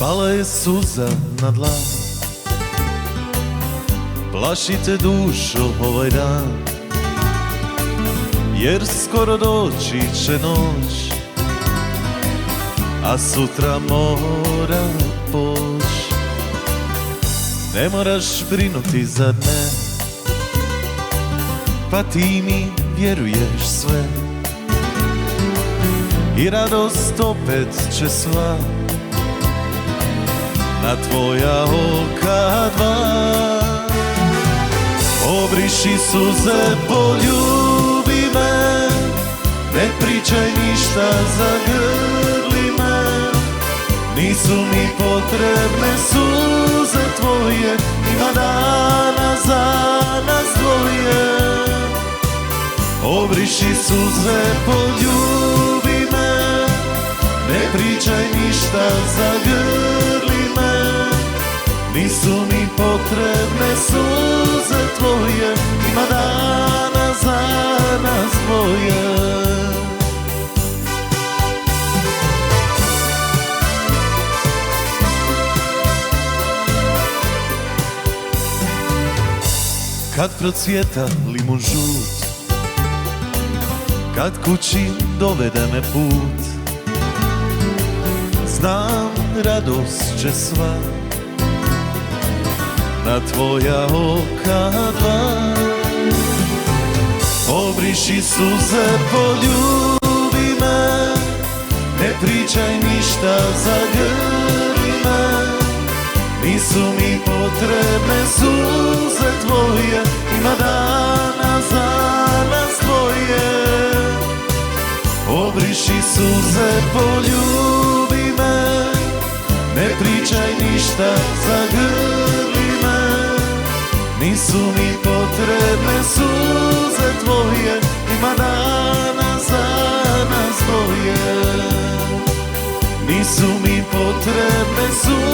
Pala je suza na dlan, plaši te dušo ovaj dan, jer skoro doći će noć, a sutra mora poć. Ne moraš brinuti za dne, pa ti mi vjeruješ sve, i radost opet će sva na tvoja oka dva. Obriši suze, poljubi me, ne pričaj ništa, zagrli me. Nisu mi potrebne suze tvoje, ima dana za nas dvoje. Obriši suze, poljubi me, ne pričaj ništa, zagrli me. Nisu mi potrebne suze tvoje, ima dana za nas dvoje. Kad procvjeta limun žut, kad kući dovede me put, znam radost će sva na tvoja oka dva. Obriši suze, poljubi me, ne pričaj ništa, zagrli me. Nisu mi potrebne suze tvoje, ima dana za nas dvoje. Obriši suze, poljubi me, ne pričaj ništa, zagrli me. Nisu mi potrebne suze tvoje, ima dana za nas dvoje. Nisu mi potrebne suze